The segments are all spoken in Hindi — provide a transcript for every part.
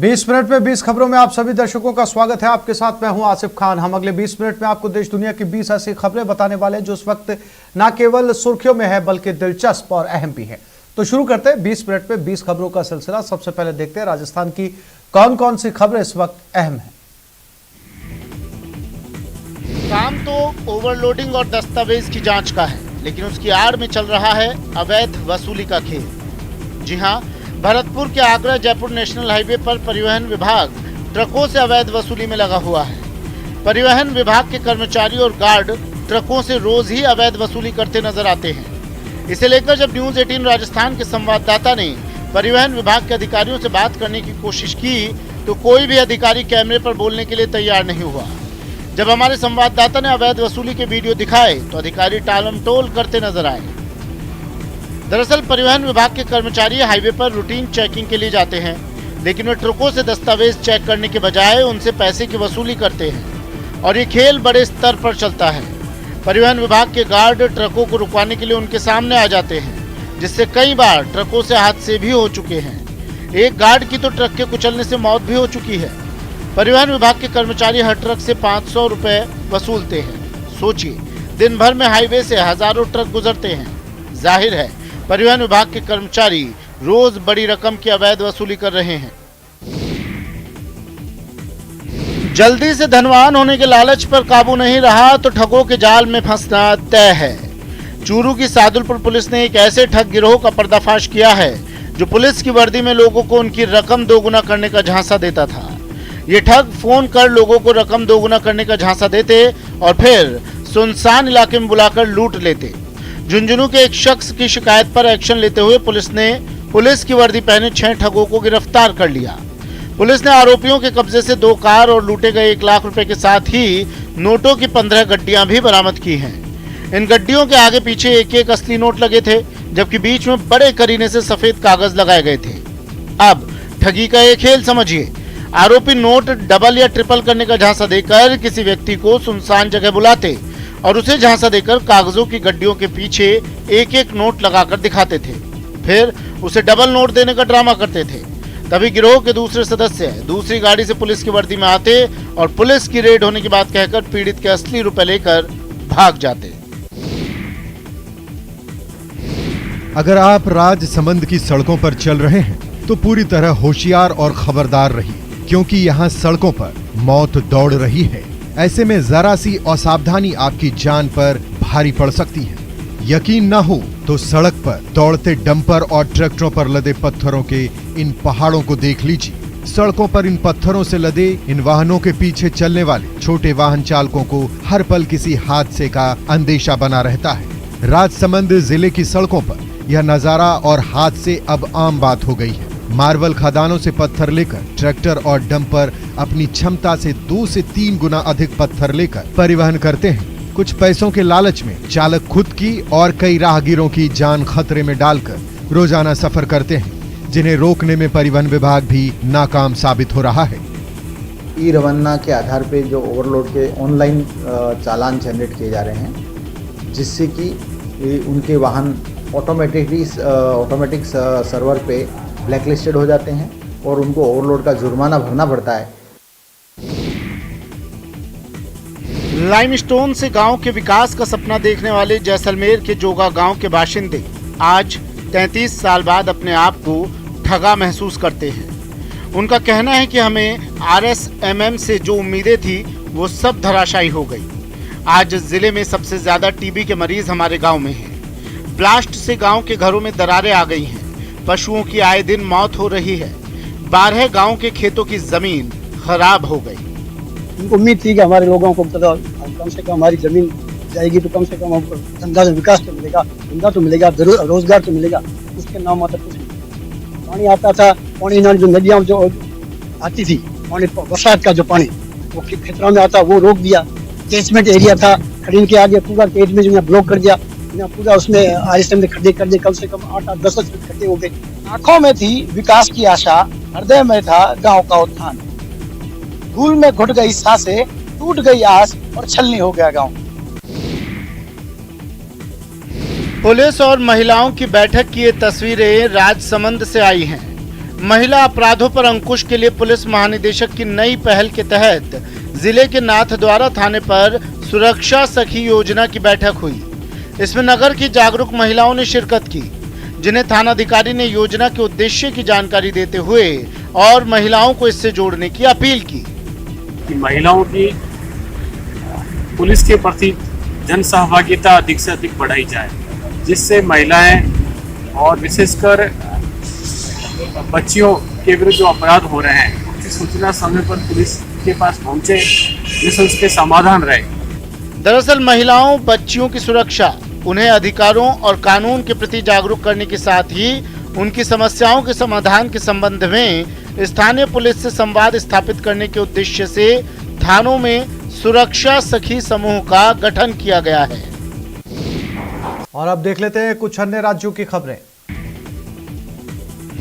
20 मिनट में 20 खबरों में आप सभी दर्शकों का स्वागत है। आपके साथ मैं हूं आसिफ खान। हम अगले 20 मिनट में आपको देश दुनिया की 20 ऐसी खबरें बताने वाले हैं जो इस वक्त न केवल सुर्खियों में है बल्कि दिलचस्प और अहम भी है। तो शुरू करते हैं 20 मिनट में 20 खबरों का सिलसिला। सबसे पहले देखते हैं राजस्थान की कौन कौन सी खबरें इस वक्त अहम है। काम तो ओवरलोडिंग और दस्तावेज की जांच का है, लेकिन उसकी आड़ में चल रहा है अवैध वसूली का खेल। जी हां, भरतपुर के आगरा जयपुर नेशनल हाईवे पर परिवहन विभाग ट्रकों से अवैध वसूली में लगा हुआ है। परिवहन विभाग के कर्मचारी और गार्ड ट्रकों से रोज ही अवैध वसूली करते नजर आते हैं। इसे लेकर जब न्यूज 18 राजस्थान के संवाददाता ने परिवहन विभाग के अधिकारियों से बात करने की कोशिश की तो कोई भी अधिकारी कैमरे पर बोलने के लिए तैयार नहीं हुआ। जब हमारे संवाददाता ने अवैध वसूली के वीडियो दिखाए तो अधिकारी टालमटोल करते नजर आए। दरअसल परिवहन विभाग के कर्मचारी हाईवे पर रूटीन चेकिंग के लिए जाते हैं, लेकिन वे ट्रकों से दस्तावेज चेक करने के बजाय उनसे पैसे की वसूली करते हैं और ये खेल बड़े स्तर पर चलता है। परिवहन विभाग के गार्ड ट्रकों को रुकवाने के लिए उनके सामने आ जाते हैं, जिससे कई बार ट्रकों से हादसे भी हो चुके हैं। एक गार्ड की तो ट्रक के कुचलने से मौत भी हो चुकी है। परिवहन विभाग के कर्मचारी हर ट्रक से 500 रुपए वसूलते हैं। सोचिए, दिन भर में हाईवे से हजारों ट्रक गुजरते हैं। जाहिर है परिवहन विभाग के कर्मचारी रोज बड़ी रकम की अवैध वसूली कर रहे हैं। जल्दी से धनवान होने के लालच पर काबू नहीं रहा तो ठगों के जाल में फंसना तय है। चूरू की सादुलपुर पुलिस ने एक ऐसे ठग गिरोह का पर्दाफाश किया है जो पुलिस की वर्दी में लोगों को उनकी रकम दोगुना करने का झांसा देता था। ये ठग फोन कर लोगों को रकम दोगुना करने का झांसा देते और फिर सुनसान इलाके में बुलाकर लूट लेते। झुंझुनू के एक शख्स की शिकायत पर एक्शन लेते हुए पुलिस ने पुलिस की वर्दी पहने 6 ठगों को गिरफ्तार कर लिया। पुलिस ने आरोपियों के कब्जे से 2 कार और लूटे गए 1 लाख रुपए के साथ ही नोटों की 15 गड्डियां भी बरामद की हैं। इन गड्डियों के आगे पीछे एक असली नोट लगे थे, जबकि बीच में बड़े करीने से सफेद कागज लगाए गए थे। अब ठगी का ये खेल समझिए। आरोपी नोट डबल या ट्रिपल करने का झांसा देकर किसी व्यक्ति को सुनसान जगह बुलाते और उसे झांसा देकर कागजों की गड्डियों के पीछे एक नोट लगाकर दिखाते थे। फिर उसे डबल नोट देने का ड्रामा करते थे। तभी गिरोह के दूसरे सदस्य दूसरी गाड़ी से पुलिस की वर्दी में आते और पुलिस की रेड होने की बात कहकर पीड़ित के असली रुपए लेकर भाग जाते। अगर आप राजसमंद की सड़कों पर चल रहे हैं तो पूरी तरह होशियार और खबरदार रहिए, क्योंकि यहाँ सड़कों पर मौत दौड़ रही है। ऐसे में जरा सी असावधानी आपकी जान पर भारी पड़ सकती है। यकीन न हो तो सड़क पर दौड़ते डंपर और ट्रैक्टरों पर लदे पत्थरों के इन पहाड़ों को देख लीजिए। सड़कों पर इन पत्थरों से लदे इन वाहनों के पीछे चलने वाले छोटे वाहन चालकों को हर पल किसी हादसे का अंदेशा बना रहता है। राजसमंद जिले की सड़कों पर यह नजारा और हादसे अब आम बात हो गई है। मार्बल खदानों से पत्थर लेकर ट्रैक्टर और डंपर अपनी क्षमता से 2 से 3 गुना अधिक पत्थर लेकर परिवहन करते हैं। कुछ पैसों के लालच में चालक खुद की और कई राहगीरों की जान खतरे में डालकर रोजाना सफर करते हैं, जिन्हें रोकने में परिवहन विभाग भी नाकाम साबित हो रहा है। ई रवाना के आधार पे जो ओवरलोड के ऑनलाइन चालान जनरेट किए जा रहे हैं, जिससे कि उनके वाहन ऑटोमेटिक सर्वर पे ब्लैकलिस्टेड हो जाते हैं और उनको ओवरलोड का जुर्माना भरना पड़ता है। लाइमस्टोन से गांव के विकास का सपना देखने वाले जैसलमेर के जोगा गांव के बाशिंदे आज 33 साल बाद अपने आप को ठगा महसूस करते हैं। उनका कहना है कि हमें RSMM से जो उम्मीदें थी वो सब धराशायी हो गई। आज जिले में सबसे ज्यादा टीबी के मरीज हमारे गांव में हैं। ब्लास्ट से गांव के घरों में दरारें आ गई हैं। पशुओं की आए दिन मौत हो रही है। 12 गांव के खेतों की जमीन खराब हो गई। उनको उम्मीद थी कि हमारे लोगों को कम से कम हमारी जमीन जाएगी तो कम से कम हमको धंधा विकास तो मिलेगा, धंधा तो मिलेगा, रोजगार तो मिलेगा। उसके नाम मात्र कुछ नहीं। पानी आता था, पानी जो नदियाँ जो आती थी, पानी बरसात का जो पानी वो खेतों में आता वो रोक दिया। कैचमेंट एरिया था, खड़ीन के आगे पूरा कैचमेंट जो ब्लॉक कर दिया। पूरा उसमें RSM ने खड्डे कर दिए। कम से कम 8-10 खड्डे हो गए। आंखों में थी विकास की आशा, हृदय में था गांव का उत्थान। धूल में घुट गई सांसें, टूट गई आस और छलनी हो गया गांव। पुलिस और महिलाओं की बैठक की ये तस्वीरें राजसमंद से आई हैं। महिला अपराधों पर अंकुश के लिए पुलिस महानिदेशक की नई पहल के तहत जिले के नाथद्वारा थाने पर सुरक्षा सखी योजना की बैठक हुई। इसमें नगर की जागरूक महिलाओं ने शिरकत की, जिन्हें थानाधिकारी ने योजना के उद्देश्य की जानकारी देते हुए और महिलाओं को इससे जोड़ने की अपील की। कि महिलाओं की पुलिस के प्रति जन सहभागिता अधिक से अधिक बढ़ाई जाए, जिससे महिलाएं और विशेषकर बच्चियों के विरुद्ध जो अपराध हो रहे हैं उसकी सूचना समय पर पुलिस के पास पहुंचे, जिससे उसके समाधान रहे। दरअसल महिलाओं, बच्चियों की सुरक्षा, उन्हें अधिकारों और कानून के प्रति जागरूक करने के साथ ही उनकी समस्याओं के समाधान के संबंध में स्थानीय पुलिस से संवाद स्थापित करने के उद्देश्य से थानों में सुरक्षा सखी समूह का गठन किया गया है। और अब देख लेते हैं कुछ अन्य राज्यों की खबरें।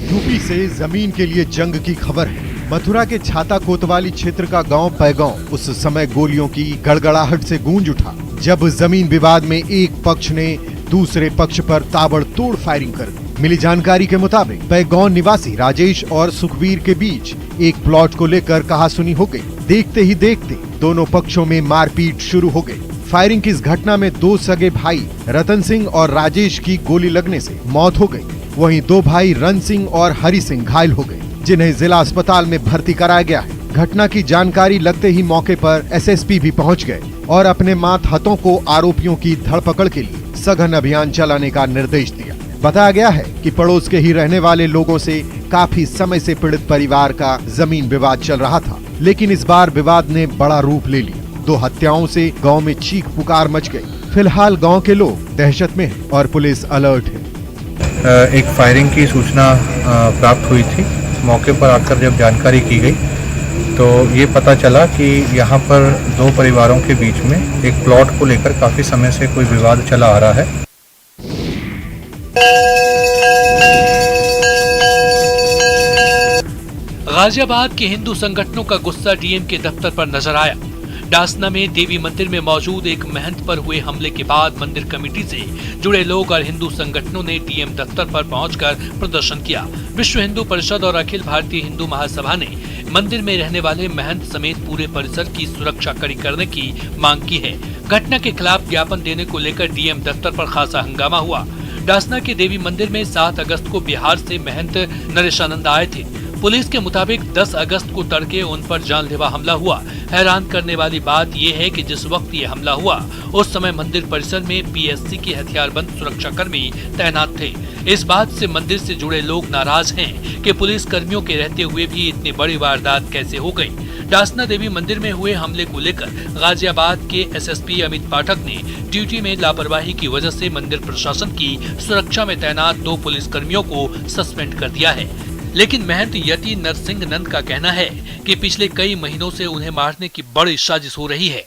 यूपी से जमीन के लिए जंग की खबर है। मथुरा के छाता कोतवाली क्षेत्र का गांव पैगांव उस समय गोलियों की गड़गड़ाहट से गूंज उठा जब जमीन विवाद में एक पक्ष ने दूसरे पक्ष पर ताबड़तोड़ फायरिंग कर दी। मिली जानकारी के मुताबिक पैगांव निवासी राजेश और सुखवीर के बीच एक प्लॉट को लेकर कहासुनी हो गई। देखते ही देखते दोनों पक्षों में मारपीट शुरू हो गई। फायरिंग की इस घटना में दो सगे भाई रतन सिंह और राजेश की गोली लगने से मौत हो गई। वहीं दो भाई रन सिंह और हरि सिंह घायल हो गए, जिन्हें जिला अस्पताल में भर्ती कराया गया है। घटना की जानकारी लगते ही मौके पर एसएसपी भी पहुंच गए और अपने मातहतों को आरोपियों की धरपकड़ के लिए सघन अभियान चलाने का निर्देश दिया। बताया गया है कि पड़ोस के ही रहने वाले लोगों से काफी समय से पीड़ित परिवार का जमीन विवाद चल रहा था, लेकिन इस बार विवाद ने बड़ा रूप ले लिया। दो हत्याओं से गांव में चीख पुकार मच गई। फिलहाल गांव के लोग दहशत में हैं और पुलिस अलर्ट है। एक फायरिंग की सूचना प्राप्त हुई थी। मौके पर आकर जब जानकारी की गई तो ये पता चला कि यहाँ पर दो परिवारों के बीच में एक प्लॉट को लेकर काफी समय से कोई विवाद चला आ रहा है। गाजियाबाद के हिंदू संगठनों का गुस्सा डीएम के दफ्तर पर नजर आया। डासना में देवी मंदिर में मौजूद एक महंत पर हुए हमले के बाद मंदिर कमेटी से जुड़े लोग और हिंदू संगठनों ने डीएम दफ्तर पर पहुंचकर प्रदर्शन किया। विश्व हिंदू परिषद और अखिल भारतीय हिंदू महासभा ने मंदिर में रहने वाले महंत समेत पूरे परिसर की सुरक्षा कड़ी करने की मांग की है। घटना के खिलाफ ज्ञापन देने को लेकर डीएम दफ्तर पर खासा हंगामा हुआ। डासना के देवी मंदिर में 7 अगस्त को बिहार से महंत नरेशानंद आए थे। पुलिस के मुताबिक 10 अगस्त को तड़के उन पर जानलेवा हमला हुआ। हैरान करने वाली बात यह है कि जिस वक्त ये हमला हुआ उस समय मंदिर परिसर में पीएससी के हथियारबंद सुरक्षाकर्मी तैनात थे। इस बात से मंदिर से जुड़े लोग नाराज हैं कि पुलिस कर्मियों के रहते हुए भी इतनी बड़ी वारदात कैसे हो गई। डासना देवी मंदिर में हुए हमले को लेकर गाजियाबाद के एसएसपी अमित पाठक ने ड्यूटी में लापरवाही की वजह से मंदिर प्रशासन की सुरक्षा में तैनात 2 पुलिस कर्मियों को सस्पेंड कर दिया है। लेकिन महंत यति नरसिंह नंद का कहना है कि पिछले कई महीनों से उन्हें मारने की बड़ी साजिश हो रही है।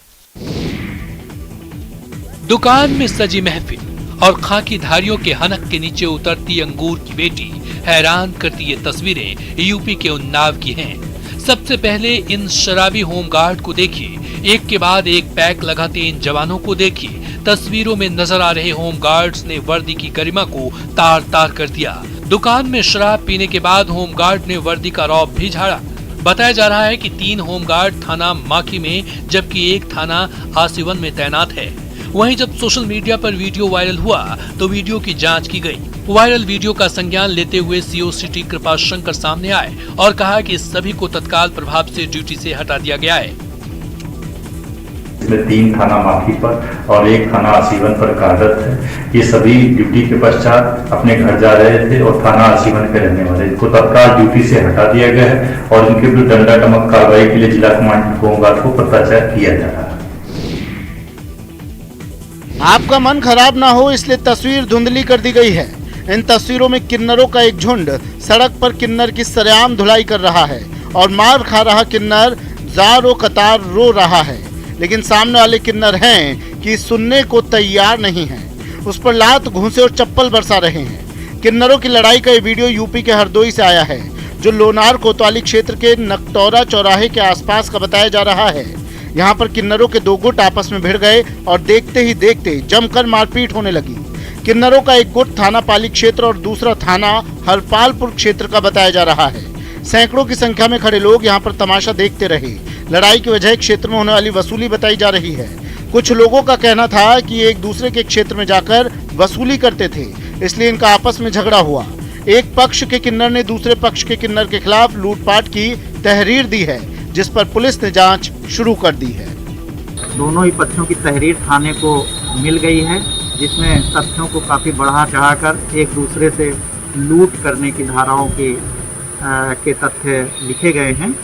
दुकान में सजी महफिल और खाकीधारियों के हनक के नीचे उतरती अंगूर की बेटी हैरान करती ये तस्वीरें यूपी के उन्नाव की हैं। सबसे पहले इन शराबी होमगार्ड को देखिए, एक के बाद एक पैक लगाते इन जवानों को देखिए। तस्वीरों में नजर आ रहे होमगार्ड्स ने वर्दी की गरिमा को तार तार कर दिया। दुकान में शराब पीने के बाद होमगार्ड ने वर्दी का रौब भी झाड़ा। बताया जा रहा है कि 3 होमगार्ड थाना माखी में जबकि एक थाना आसिवन में तैनात है। वहीं जब सोशल मीडिया पर वीडियो वायरल हुआ तो वीडियो की जांच की गई। वायरल वीडियो का संज्ञान लेते हुए सीओ सिटी कृपाशंकर सामने आए और कहा कि सभी को तत्काल प्रभाव से ड्यूटी से हटा दिया गया है। इसमें 3 थाना माखी पर और 1 थाना आसीवन पर कार्यरत है। ये सभी ड्यूटी के पश्चात अपने घर जा रहे थे और थाना आसीवन पे रहने वाले, इनको तत्काल ड्यूटी से हटा दिया गया है और इनके विरुद्ध दंडात्मक कार्रवाई के लिए जिला कमांड होमगार्ड को पत्राचार किया जा रहा है। आपका मन खराब ना हो इसलिए तस्वीर धुंधली कर दी गई है। इन तस्वीरों में किन्नरों का एक झुंड सड़क पर किन्नर की सरेआम धुलाई कर रहा है और मार खा रहा किन्नर जारो कतार रो रहा है, लेकिन सामने वाले किन्नर हैं कि सुनने को तैयार नहीं हैं। उस पर लात, घूंसे और चप्पल बरसा रहे हैं। किन्नरों की लड़ाई का ये वीडियो यूपी के हरदोई से आया है, जो लोनार कोतवाली क्षेत्र के नकटौरा चौराहे के आसपास का बताया जा रहा है। यहाँ पर किन्नरों के 2 गुट आपस में भिड़ गए और देखते ही देखते जमकर मारपीट होने लगी। किन्नरों का एक गुट थाना पाली क्षेत्र और दूसरा थाना हरपालपुर क्षेत्र का बताया जा रहा है। सैकड़ों की संख्या में खड़े लोग यहां पर तमाशा देखते रहे। लड़ाई की वजह क्षेत्र में होने वाली वसूली बताई जा रही है। कुछ लोगों का कहना था कि ये एक दूसरे के क्षेत्र में जाकर वसूली करते थे, इसलिए इनका आपस में झगड़ा हुआ। एक पक्ष के किन्नर ने दूसरे पक्ष के किन्नर के खिलाफ लूटपाट की तहरीर दी है, जिस पर पुलिस ने जांच शुरू कर दी है। दोनों ही पक्षों की तहरीर थाने को मिल गई है, जिसमें तथ्यों को काफ़ी बढ़ा चढ़ाकर एक दूसरे से लूट करने की धाराओं के तथ्य लिखे गए हैं।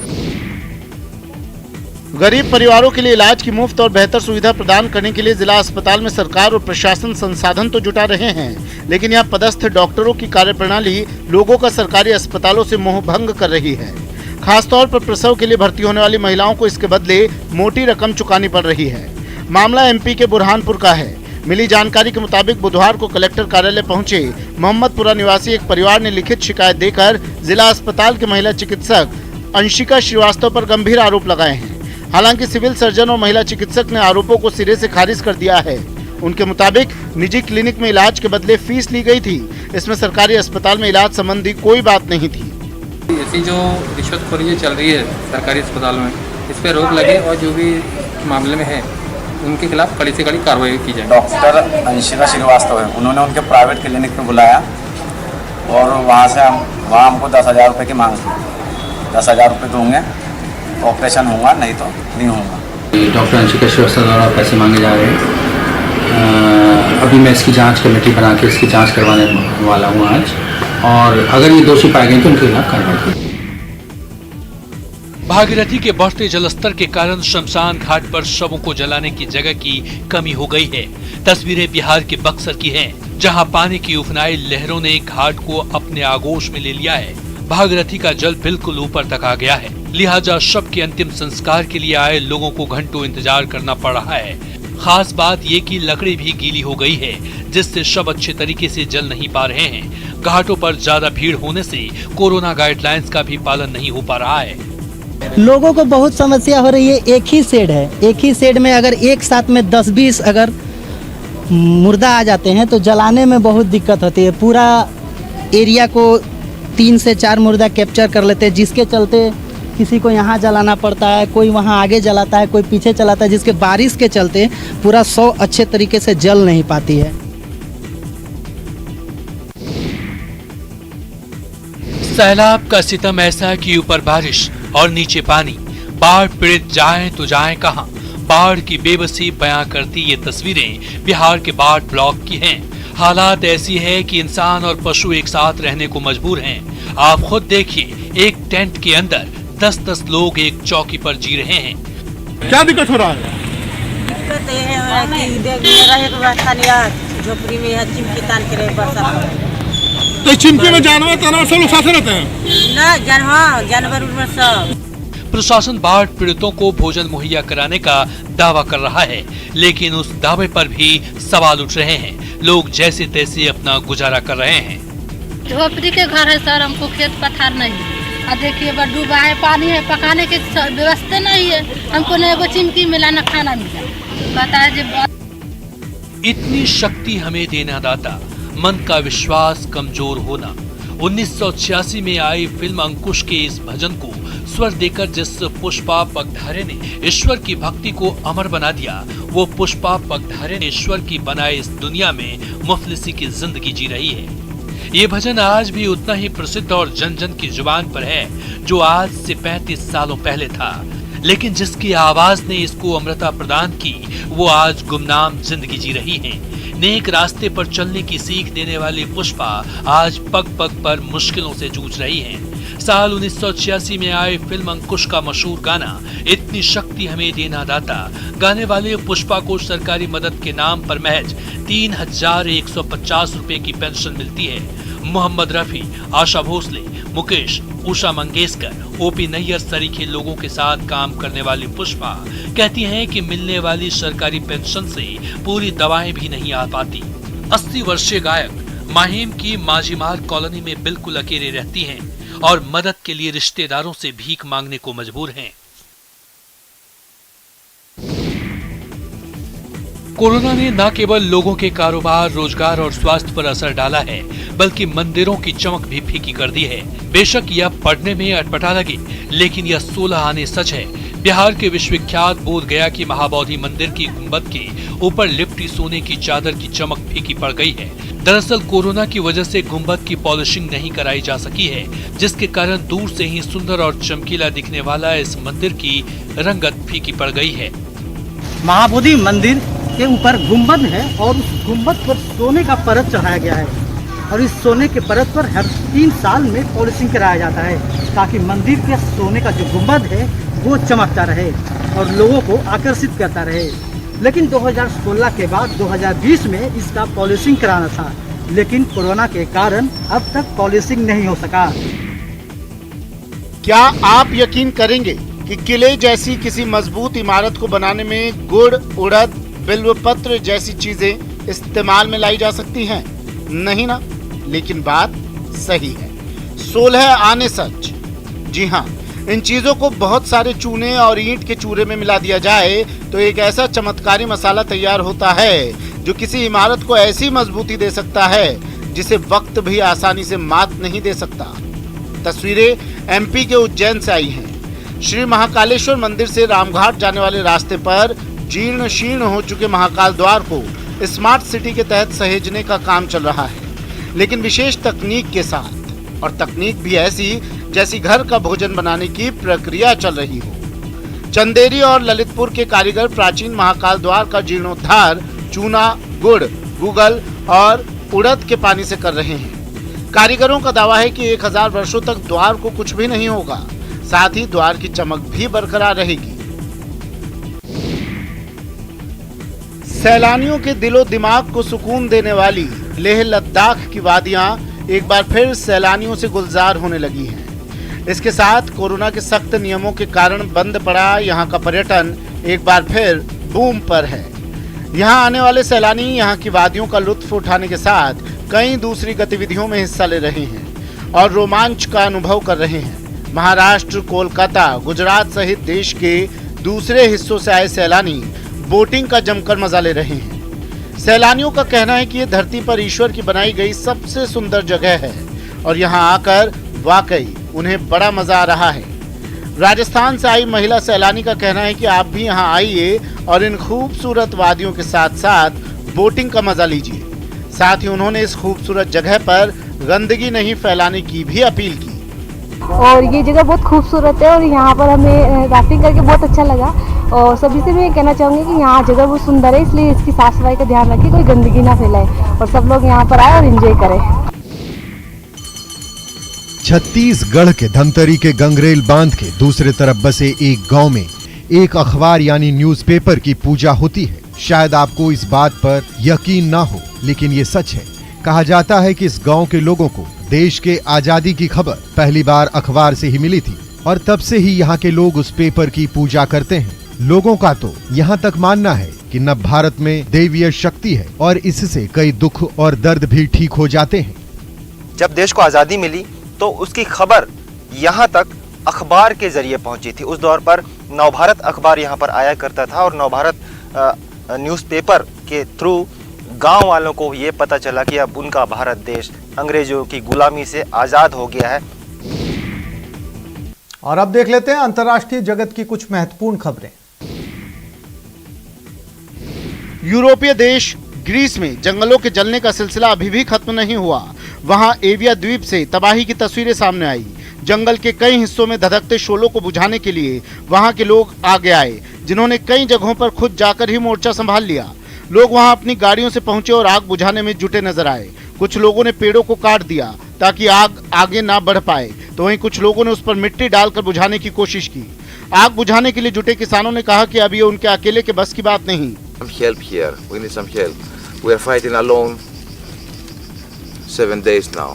गरीब परिवारों के लिए इलाज की मुफ्त और बेहतर सुविधा प्रदान करने के लिए जिला अस्पताल में सरकार और प्रशासन संसाधन तो जुटा रहे हैं, लेकिन यहाँ पदस्थ डॉक्टरों की कार्यप्रणाली लोगों का सरकारी अस्पतालों से मोह भंग कर रही है। खासतौर पर प्रसव के लिए भर्ती होने वाली महिलाओं को इसके बदले मोटी रकम चुकानी पड़ रही है। मामला एमपी के बुरहानपुर का है। मिली जानकारी के मुताबिक बुधवार को कलेक्टर कार्यालय पहुंचे मोहम्मदपुरा निवासी एक परिवार ने लिखित शिकायत देकर जिला अस्पताल के महिला चिकित्सक अंशिका श्रीवास्तव पर गंभीर आरोप लगाए हैं। हालांकि सिविल सर्जन और महिला चिकित्सक ने आरोपों को सिरे से खारिज कर दिया है। उनके मुताबिक निजी क्लिनिक में इलाज के बदले फीस ली गई थी। इसमें सरकारी अस्पताल में इलाज संबंधी कोई बात नहीं थी। ऐसी जो रिश्वतखोरी चल रही है सरकारी अस्पतालों में, इस पर रोक लगे और जो भी मामले में है उनके खिलाफ कड़ी से कड़ी कार्रवाई की जाए। डॉक्टर अंशिका श्रीवास्तव है, उन्होंने उनके प्राइवेट क्लिनिक में बुलाया और वहाँ हमको 10,000 रुपये की मांग की। 10,000 रुपये दूंगे, ऑपरेशन होगा, नहीं तो नहीं होगा। डॉक्टर अंशिका श्रीवास्तव द्वारा पैसे मांगे जा रहे हैं। अभी मैं इसकी जांच कमेटी बना के इसकी जांच करवाने वाला हूँ आज, और अगर ये दोषी पाए गए तो उनके खिलाफ कार्रवाई की। भागीरथी के बढ़ते जलस्तर के कारण शमशान घाट पर शवों को जलाने की जगह की कमी हो गई है। तस्वीरें बिहार के बक्सर की हैं, जहां पानी की उफनाई लहरों ने घाट को अपने आगोश में ले लिया है। भागीरथी का जल बिल्कुल ऊपर तक आ गया है, लिहाजा शव के अंतिम संस्कार के लिए आए लोगों को घंटों इंतजार करना पड़ रहा है। खास बात ये कि लकड़ी भी गीली हो गई है, जिससे शव अच्छे तरीके से जल नहीं पा रहे हैं। घाटों पर ज्यादा भीड़ होने से कोरोना गाइडलाइंस का भी पालन नहीं हो पा रहा है। लोगों को बहुत समस्या हो रही है। एक ही शेड है, एक ही शेड में अगर एक साथ में 10-20 अगर मुर्दा आ जाते हैं तो जलाने में बहुत दिक्कत होती है। पूरा एरिया को 3 से 4 मुर्दा कैप्चर कर लेते हैं, जिसके चलते किसी को यहाँ जलाना पड़ता है, कोई वहाँ आगे जलाता है, कोई पीछे चलाता है, जिसके बारिश के चलते पूरा 100 अच्छे तरीके से जल नहीं पाती है। सैलाब का सितम ऐसा कि ऊपर बारिश और नीचे पानी। बाढ़ पीड़ित जाएं तो जाएं कहां। बाढ़ की बेबसी बयां करती ये तस्वीरें बिहार के बाढ़ ब्लॉक की हैं। हालात ऐसी है कि इंसान और पशु एक साथ रहने को मजबूर हैं। आप खुद देखिए, एक टेंट के अंदर 10-10 लोग एक चौकी पर जी रहे हैं। क्या दिक्कत हो रहा है? दिक्कत ये है कि झोपड़ी में चिमकी तान के रहे बरसात। तो चिमकी में जानवर सब लोग साथ रहते हैं ना? जानवर सब। प्रशासन बाढ़ पीड़ितों को भोजन मुहैया कराने का दावा कर रहा है, लेकिन उस दावे पर भी सवाल उठ रहे हैं। लोग जैसे तैसे अपना गुजारा कर रहे हैं। झोपड़ी के घर है सर, हमको खेत पथार नहीं। देखिए डूबा है, पानी है, पकाने की व्यवस्था नहीं है। हमको न एगो चिमकी मिला न खाना मिला। बताए इतनी शक्ति हमें देना दाता, मन का विश्वास कमजोर होना। 1986 में आई फिल्म अंकुश के इस भजन को स्वर देकर जिस पुष्पा पगधारे ने ईश्वर की भक्ति को अमर बना दिया, वो पुष्पा पगधारे ने ईश्वर की बनाए इस दुनिया में मुफलिसी की जिंदगी जी रही है। ये भजन आज भी उतना ही प्रसिद्ध और जन जन की जुबान पर है जो आज से 35 सालों पहले था। लेकिन जिसकी आवाज ने इसको अमृता प्रदान की, वो आज गुमनाम जिंदगी जी रही है। नेक रास्ते पर चलने की सीख देने वाली पुष्पा आज पग पग पर मुश्किलों से जूझ रही हैं। साल 1986 में आए फिल्म अंकुश का मशहूर गाना इतनी शक्ति हमें देना दाता, गाने वाले पुष्पा को सरकारी मदद के नाम पर महज 3,150 रुपए की पेंशन मिलती है। मोहम्मद रफी, आशा भोसले, मुकेश, उषा मंगेशकर, ओपी नैयर सरीखे लोगों के साथ काम करने वाली पुष्पा कहती हैं कि मिलने वाली सरकारी पेंशन से पूरी दवाएं भी नहीं आ पाती। 80 वर्षीय गायक माहिम की माझीमार कॉलोनी में बिल्कुल अकेले रहती हैं और मदद के लिए रिश्तेदारों से भीख मांगने को मजबूर हैं। कोरोना ने न केवल लोगों के कारोबार, रोजगार और स्वास्थ्य पर असर डाला है, बल्कि मंदिरों की चमक भी फीकी कर दी है। बेशक यह पढ़ने में अटपटा लगे, लेकिन यह 16 आने सच है। बिहार के विश्वविख्यात बोधगया की महाबोधि मंदिर की गुंबद के ऊपर लिपटी सोने की चादर की चमक फीकी पड़ गई है। दरअसल कोरोना की वजह से गुंबद की पॉलिशिंग नहीं कराई जा सकी है, जिसके कारण दूर से ही सुंदर और चमकीला दिखने वाला इस मंदिर की रंगत फीकी पड़ गई है। महाबोधि मंदिर के ऊपर गुंबद है और उस गुंबद पर सोने का परत चढ़ाया गया है और इस सोने के परत पर हर 3 साल में पॉलिशिंग कराया जाता है ताकि मंदिर के सोने का जो गुंबद है वो चमकता रहे और लोगों को आकर्षित करता रहे। लेकिन 2016 के बाद 2020 में इसका पॉलिशिंग कराना था, लेकिन कोरोना के कारण अब तक पॉलिशिंग नहीं हो सका। क्या आप यकीन करेंगे कि किले जैसी किसी मजबूत इमारत को बनाने में गुड़, उड़द, बिल्वपत्र जैसी चीजें इस्तेमाल में लाई जा सकती हैं? नहीं ना, लेकिन बात सही है। 16 आने सच। जी हाँ, इन चीजों को बहुत सारे चूने और ईंट के चूरे में मिला दिया जाए तो एक ऐसा चमत्कारी मसाला तैयार होता है जो किसी इमारत को ऐसी मजबूती दे सकता है जिसे वक्त भी आसानी से मात नहीं दे सकता। तस्वीरें एमपी के उज्जैन से आई हैं। श्री महाकालेश्वर मंदिर से रामघाट जाने वाले रास्ते पर जीर्ण शीर्ण हो चुके महाकाल द्वार को स्मार्ट सिटी के तहत सहेजने का काम चल रहा है, लेकिन विशेष तकनीक के साथ, और तकनीक भी ऐसी जैसी घर का भोजन बनाने की प्रक्रिया चल रही हो। चंदेरी और ललितपुर के कारीगर प्राचीन महाकाल द्वार का जीर्णोद्धार चूना, गुड़, गूगल और उड़द के पानी से कर रहे हैं। कारीगरों का दावा है कि 1000 वर्षों तक द्वार को कुछ भी नहीं होगा, साथ ही द्वार की चमक भी बरकरार रहेगी। सैलानियों के दिलो दिमाग को सुकून देने वाली लेह लद्दाख की वादियां एक बार फिर सैलानियों से गुलजार होने लगी हैं। इसके साथ कोरोना के सख्त नियमों के कारण बंद पड़ा यहां का पर्यटन एक बार फिर बूम पर है। यहां आने वाले सैलानी यहां की वादियों का लुत्फ उठाने के साथ कई दूसरी गतिविधियों में हिस्सा ले रहे हैं और रोमांच का अनुभव कर रहे हैं। महाराष्ट्र, कोलकाता, गुजरात सहित देश के दूसरे हिस्सों से आए सैलानी बोटिंग का जमकर मजा ले रहे हैं। सैलानियों का कहना है कि ये धरती पर ईश्वर की बनाई गई सबसे सुंदर जगह है और यहाँ आकर वाकई उन्हें बड़ा मजा आ रहा है। राजस्थान से आई महिला सैलानी का कहना है कि आप भी यहाँ आइए और इन खूबसूरत वादियों के साथ साथ बोटिंग का मजा लीजिए। साथ ही उन्होंने इस खूबसूरत जगह पर गंदगी नहीं फैलाने की भी अपील की। और ये जगह बहुत खूबसूरत है और यहाँ पर हमें राफ्टिंग करके बहुत अच्छा लगा और सभी से मैं कहना चाहूँगी कि यहाँ जगह बहुत सुंदर है, इसलिए इसकी साफ सफाई का ध्यान रखें, कोई गंदगी ना फैलाए और सब लोग यहाँ पर आए और एंजॉय करें। छत्तीसगढ़ के धमतरी के गंगरेल बांध के दूसरे तरफ बसे एक गांव में एक अखबार यानी न्यूज़पेपर की पूजा होती है। शायद आपको इस बात पर यकीन ना हो, लेकिन ये सच है। कहा जाता है कि इस गांव के लोगों को देश के आजादी की खबर पहली बार अखबार से ही मिली थी और तब से ही यहाँ के लोग उस पेपर की पूजा करते हैं। लोगों का तो यहाँ तक मानना है कि नव भारत में दैवीय शक्ति है और इससे कई दुख और दर्द भी ठीक हो जाते हैं। जब देश को आजादी मिली तो उसकी खबर यहाँ तक अखबार के जरिए पहुंची थी। उस दौर पर नवभारत अखबार यहाँ पर आया करता था और नवभारत न्यूज़पेपर के थ्रू गांव वालों को ये पता चला कि अब उनका भारत देश अंग्रेजों की गुलामी से आजाद हो गया है। और अब देख लेते हैं अंतर्राष्ट्रीय जगत की कुछ महत्वपूर्ण खबरें। यूरोपीय देश ग्रीस में जंगलों के जलने का सिलसिला अभी भी खत्म नहीं हुआ। वहां एविया द्वीप से तबाही की तस्वीरें सामने आई। जंगल के कई हिस्सों में धधकते शोलों को बुझाने के लिए वहां के लोग आगे आए, जिन्होंने कई जगहों पर खुद जाकर ही मोर्चा संभाल लिया। लोग वहां अपनी गाड़ियों से पहुंचे और आग बुझाने में जुटे नजर आए। कुछ लोगों ने पेड़ों को काट दिया ताकि आग आगे ना बढ़ पाए, तो वहीं कुछ लोगों ने उस पर मिट्टी डालकर बुझाने की कोशिश की। आग बुझाने के लिए जुटे किसानों ने कहा कि अब ये उनके अकेले के बस की बात नहीं। Help here. We need some help. We are fighting alone 7 days now.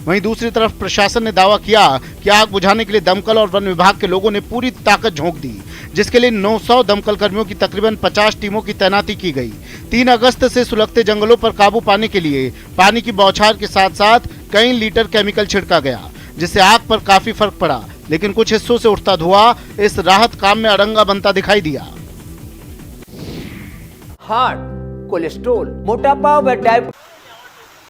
वहीं दूसरी तरफ प्रशासन ने दावा किया कि आग बुझाने के लिए दमकल और वन विभाग के लोगों ने पूरी ताकत झोंक दी, जिसके लिए 900 दमकल कर्मियों की तकरीबन 50 टीमों की तैनाती की गई। 3 अगस्त से सुलगते जंगलों पर काबू पाने के लिए पानी की बौछार के साथ साथ कई लीटर केमिकल छिड़का गया, जिससे आग पर काफी फर्क पड़ा, लेकिन कुछ हिस्सों से उठता धुआं इस राहत काम में अड़ंगा बनता दिखाई दिया। हार्ट, कोलेस्ट्रोल, मोटापा व डायबिटीज